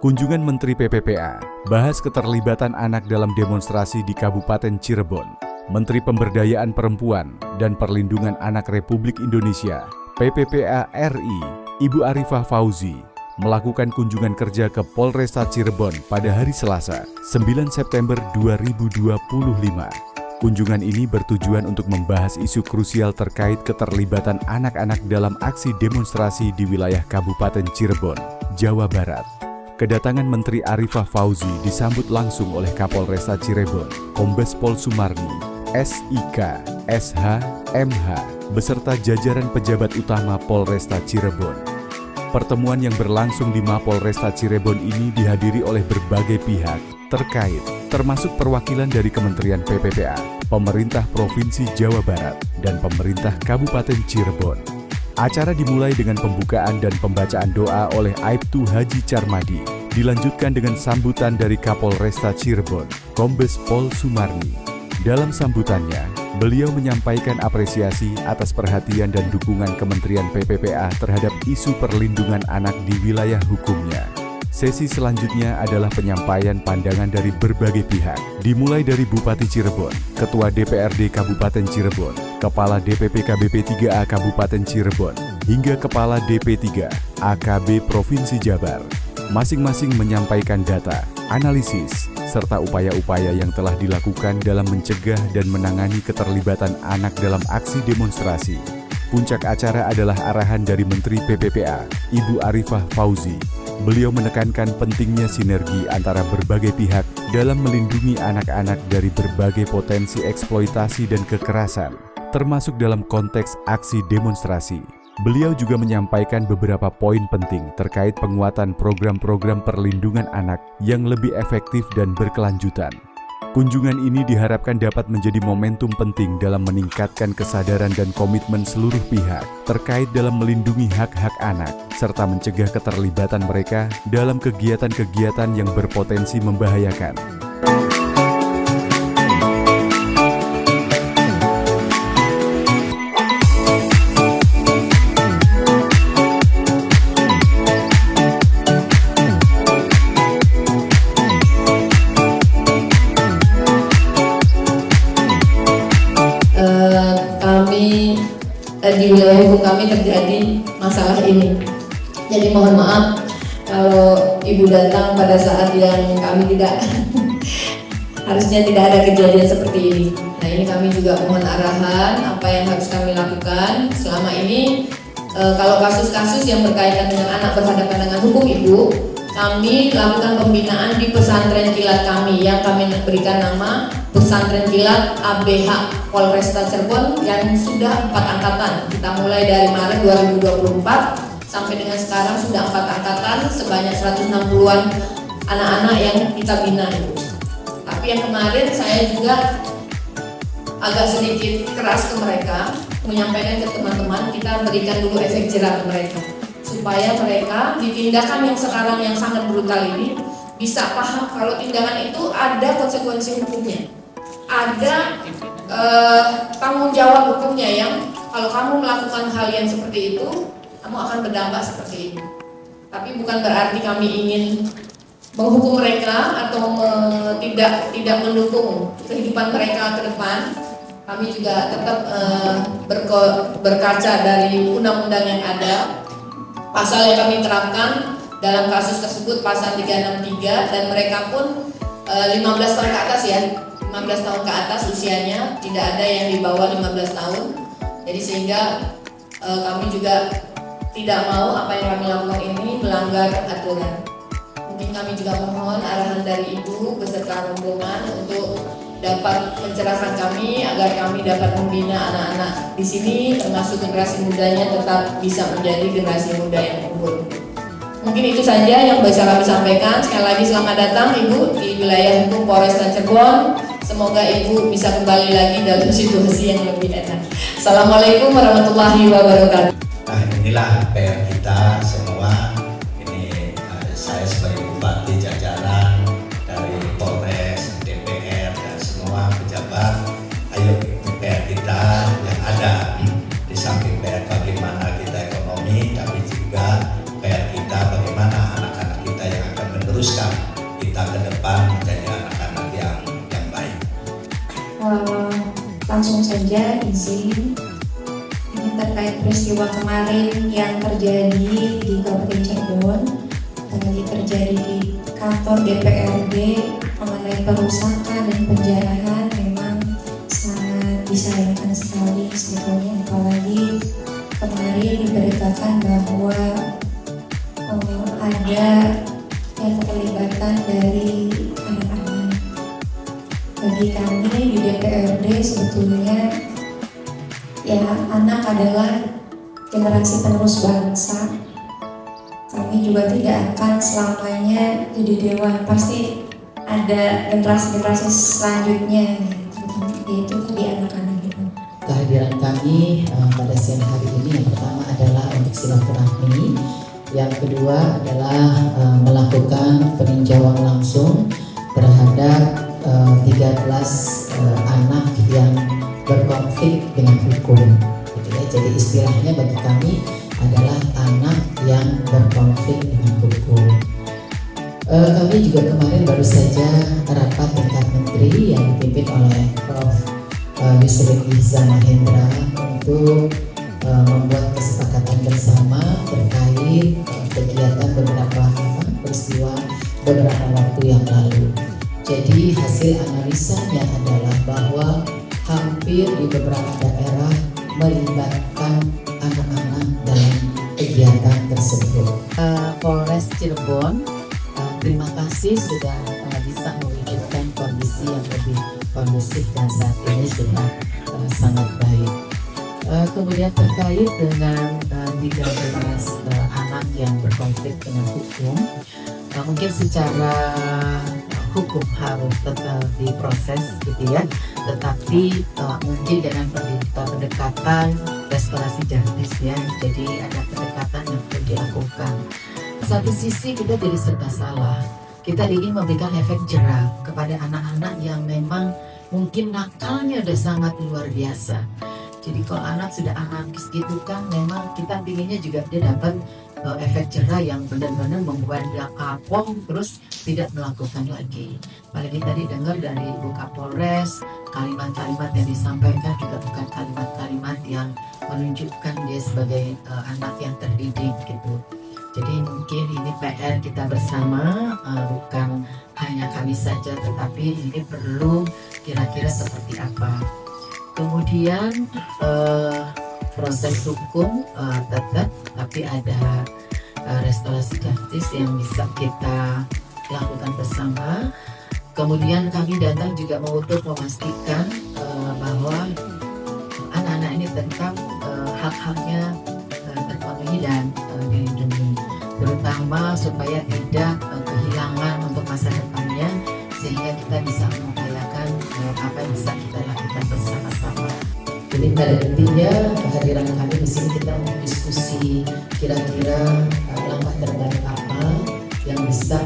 Kunjungan Menteri PPPA, bahas keterlibatan anak dalam demonstrasi di Kabupaten Cirebon. Menteri Pemberdayaan Perempuan dan Perlindungan Anak Republik Indonesia, PPPA RI, Ibu Arifah Fauzi, melakukan kunjungan kerja ke Polresta Cirebon pada hari Selasa, 9 September 2025. Kunjungan ini bertujuan untuk membahas isu krusial terkait keterlibatan anak-anak dalam aksi demonstrasi di wilayah Kabupaten Cirebon, Jawa Barat. Kedatangan Menteri Arifah Fauzi disambut langsung oleh Kapolresta Cirebon, Kombes Pol Sumarni, SIK, SH, MH, beserta jajaran pejabat utama Polresta Cirebon. Pertemuan yang berlangsung di Mapolresta Cirebon ini dihadiri oleh berbagai pihak terkait, termasuk perwakilan dari Kementerian PPPA, Pemerintah Provinsi Jawa Barat, dan Pemerintah Kabupaten Cirebon. Acara dimulai dengan pembukaan dan pembacaan doa oleh Aibtu Haji Carmadi, dilanjutkan dengan sambutan dari Kapolresta Cirebon, Kombes Pol Sumarni. Dalam sambutannya, beliau menyampaikan apresiasi atas perhatian dan dukungan Kementerian PPPA terhadap isu perlindungan anak di wilayah hukumnya. Sesi selanjutnya adalah penyampaian pandangan dari berbagai pihak, dimulai dari Bupati Cirebon, Ketua DPRD Kabupaten Cirebon, Kepala DPP KBP 3A Kabupaten Cirebon, hingga Kepala DP3 AKB Provinsi Jabar. Masing-masing menyampaikan data, analisis, serta upaya-upaya yang telah dilakukan dalam mencegah dan menangani keterlibatan anak dalam aksi demonstrasi. Puncak acara adalah arahan dari Menteri PPPA, Ibu Arifah Fauzi. Beliau menekankan pentingnya sinergi antara berbagai pihak dalam melindungi anak-anak dari berbagai potensi eksploitasi dan kekerasan, termasuk dalam konteks aksi demonstrasi. Beliau juga menyampaikan beberapa poin penting terkait penguatan program-program perlindungan anak yang lebih efektif dan berkelanjutan. Kunjungan ini diharapkan dapat menjadi momentum penting dalam meningkatkan kesadaran dan komitmen seluruh pihak terkait dalam melindungi hak-hak anak, serta mencegah keterlibatan mereka dalam kegiatan-kegiatan yang berpotensi membahayakan. Di wilayah hukum kami terjadi masalah ini. Jadi mohon maaf kalau ibu datang pada saat yang kami tidak harusnya tidak ada kejadian seperti ini. Nah, ini kami juga mohon arahan apa yang harus kami lakukan selama ini. Kalau kasus-kasus yang berkaitan dengan anak berhadapan dengan hukum ibu, kami lakukan pembinaan di pesantren kilat kami yang kami berikan nama Pesantren Kilat ABH Polresta Cirebon yang sudah 4 angkatan. Kita mulai dari Maret 2024 sampai dengan sekarang sudah 4 angkatan, sebanyak 160-an anak-anak yang kita bina. Tapi yang kemarin saya juga agak sedikit keras ke mereka, menyampaikan ke teman-teman, kita berikan dulu efek jerah ke mereka supaya mereka di tindakan yang sekarang yang sangat brutal ini bisa paham kalau tindakan itu ada konsekuensi hukumnya, ada tanggung jawab hukumnya, yang kalau kamu melakukan hal yang seperti itu kamu akan berdampak seperti ini. Tapi bukan berarti kami ingin menghukum mereka atau tidak mendukung kehidupan mereka ke depan. Kami juga tetap berkaca dari undang-undang yang ada. Pasal yang kami terapkan dalam kasus tersebut pasal 363, dan mereka pun 15 tahun ke atas ya, 15 tahun ke atas usianya, tidak ada yang di bawah 15 tahun. Jadi sehingga kami juga tidak mau apa yang kami lakukan ini melanggar aturan. Mungkin kami juga mohon arahan dari ibu beserta rombongan untuk dapat mencerahkan kami agar kami dapat membina anak-anak di sini, termasuk generasi mudanya tetap bisa menjadi generasi muda yang unggul. Mungkin itu saja yang bisa kami sampaikan. Sekali lagi selamat datang Ibu di wilayah hukum Polresta Cirebon. Semoga Ibu bisa kembali lagi dalam situasi yang lebih enak. Assalamualaikum warahmatullahi wabarakatuh. Nah, inilah PR kita semua. Ini saya sebagai bupati jajaran dari Polres, DPR, dan semua pejabat. Ayo PR kita yang ada di samping PR bagaimana kita ekonomi, tapi juga PR kita bagaimana anak-anak kita yang akan meneruskan izin. Ini terkait peristiwa kemarin yang terjadi di Kabupaten Cirebon, lagi terjadi di kantor DPRD mengenai perusakan dan penjarahan. Memang sangat disayangkan sekali sebetulnya, apalagi kemarin diberitakan bahwa ada yang keterlibatan dari anak-anak. Bagi kami di DPRD sebetulnya ya, anak adalah generasi penerus bangsa. Kami juga tidak akan selamanya jadi dewan, pasti ada generasi-generasi selanjutnya, yaitu tadi anak-anak itu. Kehadiran kami pada siang hari ini yang pertama adalah untuk silaturahmi, yang kedua adalah melakukan peninjauan langsung terhadap 13 anak yang berkonflik dengan hukum. Gitu ya. Jadi istilahnya bagi kami adalah anak yang berkonflik dengan hukum. Kami juga kemarin baru saja rapat tingkat menteri yang dipimpin oleh Prof. Yusril Iza Mahendra untuk membuat kesepakatan bersama terkait kegiatan beberapa peristiwa beberapa waktu yang lalu. Jadi hasil analisanya adalah bahwa hampir di beberapa daerah melibatkan anak-anak dalam kegiatan tersebut. Polres Cirebon, terima kasih sudah bisa mewujudkan kondisi yang lebih kondusif dan saat ini sudah sangat baik. Kemudian terkait dengan 13 anak yang berkonflik dengan hukum, mungkin secara hukum harus tetap diproses gitu ya, tetapi mungkin dengan pendekatan restorasi justice ya, jadi ada pendekatan yang perlu dilakukan. Satu sisi kita jadi serba salah, kita ingin memberikan efek jerah kepada anak-anak yang memang mungkin nakalnya udah sangat luar biasa. Jadi kalau anak sudah anarkis gitu kan, memang kita pinginnya juga dia dapat efek jerah yang benar-benar membuat dia kapok terus tidak melakukan lagi. Apalagi tadi dengar dari Ibu Kapolres, kalimat-kalimat yang disampaikan juga bukan kalimat-kalimat yang menunjukkan dia sebagai anak yang terdidik gitu. Jadi mungkin ini PR kita bersama, bukan hanya kami saja, tetapi ini perlu kira-kira seperti apa. Kemudian proses hukum tetap, tapi ada restorasi justice yang bisa kita lakukan bersama. Kemudian kami datang juga untuk memastikan bahwa anak-anak ini tetap hak-haknya terpenuhi dan dilindungi, terutama supaya tidak kehilangan untuk masa depannya, sehingga kita bisa mengupayakan apa yang bisa kita lakukan bersama-sama. Jadi pada intinya kehadiran kami di sini kita diskusi kira-kira langkah terbaik apa yang bisa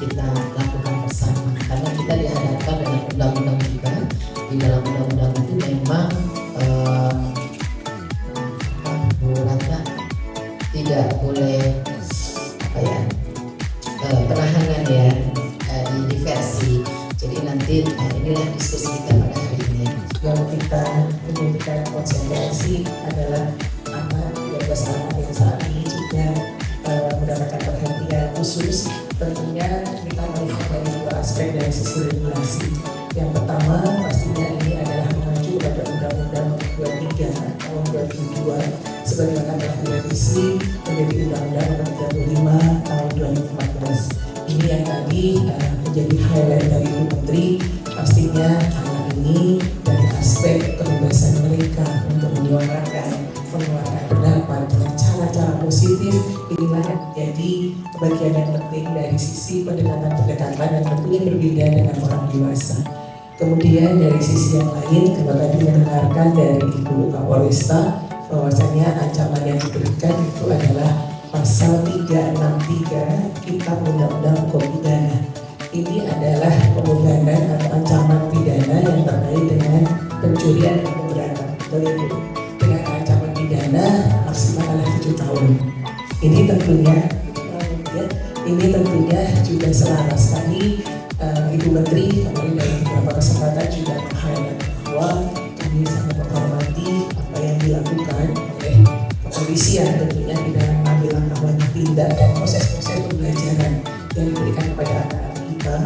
kita lakukan bersama. Karena kita dihadapkan dengan undang-undang juga, di dalam undang-undang itu memang tidak boleh penahanan ya diversi. Jadi nanti inilah diskusi kita pada hari ini. Yang kita menjadikan konsentrasi adalah anak 12 anak yang saat ini juga mendapatkan perhatian khusus. Tentunya kita melihat dari dua aspek dari sisi regulasi. Yang pertama pastinya ini adalah mengacu pada Undang-Undang 23 tahun 2002 sebagaimana telah direvisi menjadi Undang-Undang Nomor 35 tahun 2014. Ini yang tadi menjadi highlight dari Ibu Menteri. Pastinya anak ini dari aspek kebebasan mereka untuk menyuarakan, mengeluarkan pendapat dengan cara-cara positif, inilah yang menjadi bagian yang penting dari sisi pendekatan-pendekatan dan tentunya berbeda dengan orang dewasa. Kemudian dari sisi yang lain, kita tadi mendengarkan dari Ibu Kapolresta bahwasanya ancaman yang diberikan itu adalah pasal 363 Kitab Undang-Undang Hukum Pidana. Ini adalah pembebanan atau ancaman pidana yang terkait dengan pencurian dan pemberatan. Dengan ancaman pidana maksimal adalah 7 tahun. Ini tentunya juga selaras sekali. Ibu Menteri kemarin dalam beberapa kesempatan juga meng-highlight bahwa kami sangat menghormati apa yang dilakukan oleh kepolisian tentunya di dalam mengambil langkah tindak dan proses-proses pembelajaran yang diberikan kepada anak-anak kita.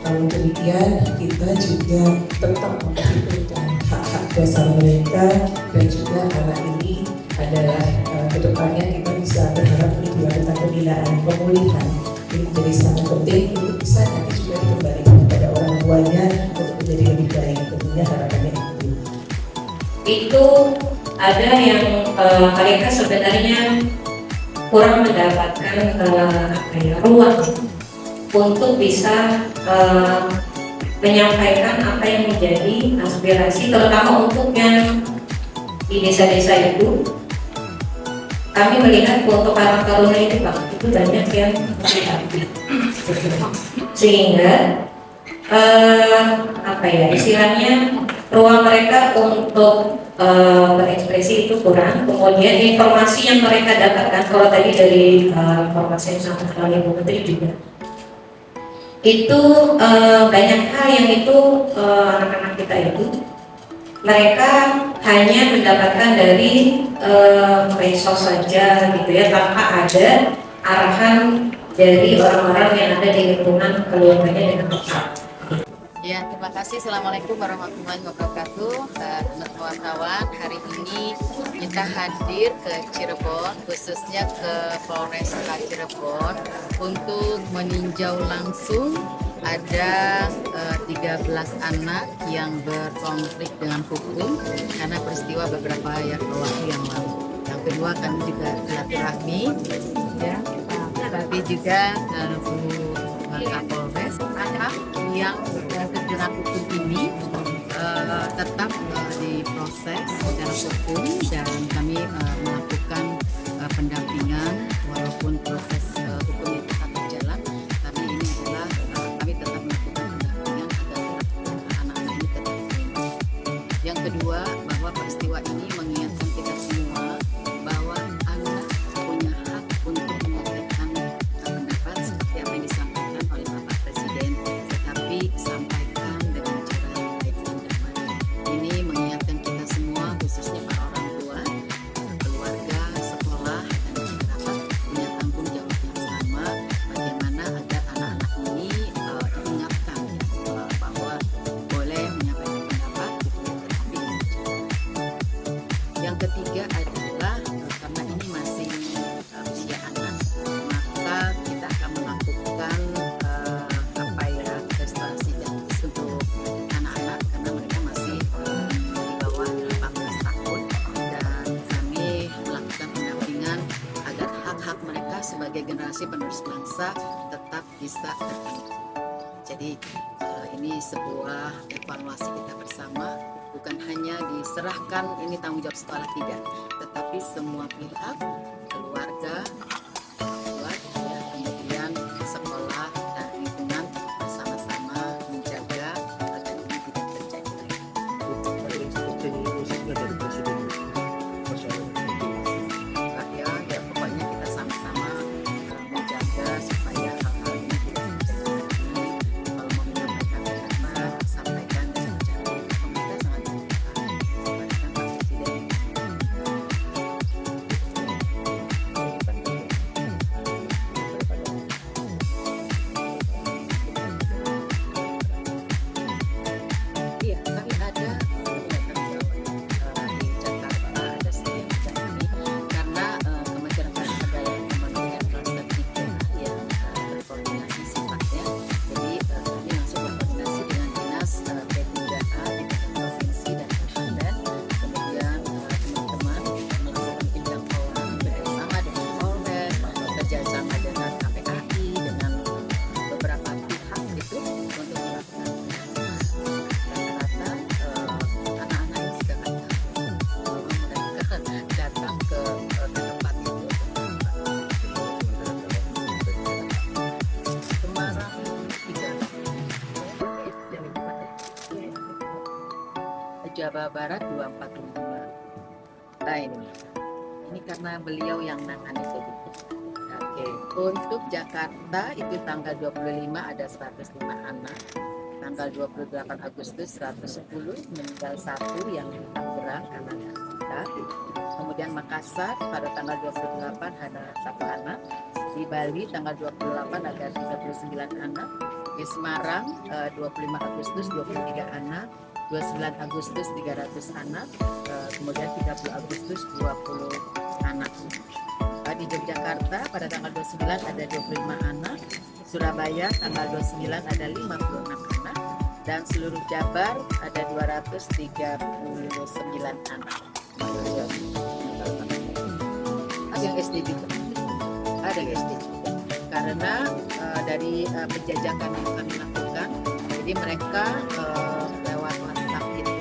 Namun demikian kita juga tetap memperhitungkan hak-hak dasar mereka dan juga anak ini adalah kedepannya kita bisa berharap ini dilakukan pembinaan pemulihan. Ini menjadi sangat penting untuk bisa nanti juga dikembalikan kepada orang tuanya untuk menjadi lebih baik. Tentunya harapannya itu ada yang mereka sebenarnya kurang mendapatkan ruang untuk bisa menyampaikan apa yang menjadi aspirasi, terutama untuk yang di desa-desa itu. Kami melihat untuk Karang Taruna itu Pak, itu banyak yang prihatin, sehingga istilahnya ruang mereka untuk berekspresi itu kurang. Kemudian informasi yang mereka dapatkan, kalau tadi dari informasi yang disampaikan oleh Ibu Menteri juga, itu banyak hal yang itu anak-anak kita itu mereka hanya mendapatkan dari medsos saja gitu ya, tanpa ada arahan dari orang-orang yang ada di lingkungan keluarganya dengan tepat. Ya, terima kasih. Assalamualaikum warahmatullahi wabarakatuh. Teman wartawan, hari ini kita hadir ke Cirebon, khususnya ke Polresta Cirebon untuk meninjau langsung ada 13 anak yang berkonflik dengan hukum karena peristiwa beberapa waktu yang lalu. Yang kedua, kami juga silaturahmi, ya, tapi juga Bu Kapolres anak yang berkonflik dengan hukum ini tetap diproses secara hukum dan kami melakukan pendampingan walaupun proses hukum itu tetap berjalan, tapi ini adalah kami tetap melakukan pendampingan agar anak-anak ini tetap terlindungi. Yang kedua, bahwa peristiwa ini mengingatkan kita semua bahwa anak punya hak untuk menyampaikan pendapat seperti apa yang disampaikan oleh Bapak Presiden, tetapi sampaikan dengan cara yang baik dan damai. Ini mengingatkan kita semua, khususnya para orang tua, keluarga, sekolah, dan masyarakat punya tanggung jawab yang sama bagaimana agar anak-anak ini diingatkan bahwa boleh menyampaikan pendapat, tetapi dengan cara. Yang ketiga adalah karena ini masih usia anak, maka kita akan melakukan prestasi gratis untuk anak-anak karena mereka masih di bawah 18 tahun, dan kami melakukan pendampingan agar hak-hak mereka sebagai generasi penerus bangsa tetap bisa terpenuhi. Jadi ini sebuah evaluasi kita bersama, bukan hanya diserahkan ini tanggung jawab sekolah, tidak, tetapi semua pihak, keluarga, orang tua, ya, kemudian sekolah dan lingkungan bersama-sama menjaga agar ini tidak terjadi lagi. Ya, pokoknya kita sama-sama menjaga supaya hal-hal ini tidak terjadi lagi. Kalau mau menyampaikan pendapat, sampaikan dengan cara pemerintah sangat membutuhkan sampaikan Pak Presiden. Iya, kami ada di Jakarta, ada setiap kami karena Kementerian Pemberdayaan Pembangunan Klaster 3 yang berkoordinasi sifatnya. Jadi kami langsung berkoordinasi dengan dinas P3A di provinsi dan kabupaten. Kemudian teman-teman melakukan penjangkauan bersama dengan Polres, kerjasama dengan KPAI, dengan beberapa pihak gitu untuk melakukan rata-rata anak-anak yang sudah mereka datang ke tempat itu. Semarang 3, Jawa Barat 245. Nah ini karena beliau yang nangani itu. Oke, untuk Jakarta itu tanggal 25 ada 105 anak. tanggal 28 Agustus 110, meninggal 1 yang di Tangerang anak kita. Kemudian Makassar pada tanggal 28 ada 1 anak. Di Bali tanggal 28 ada 39 anak. Di Semarang 25 Agustus 23 anak. 29 Agustus 300 anak. Kemudian 30 Agustus 20 anak. Di Yogyakarta pada tanggal 29 ada 25 anak. Surabaya tanggal 29 ada 56 anak. Dan seluruh Jabar ada 239 anak. Ada yang SD juga. Ada yang SD juga. Karena dari penjajakan yang kami lakukan, jadi mereka lewat WhatsApp itu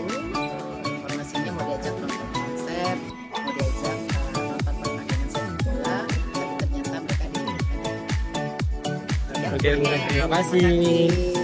informasinya mau diajak nonton konser, mau diajak nonton pertandingan sepak bola, tapi ternyata mereka tidak. Oke, terima kasih.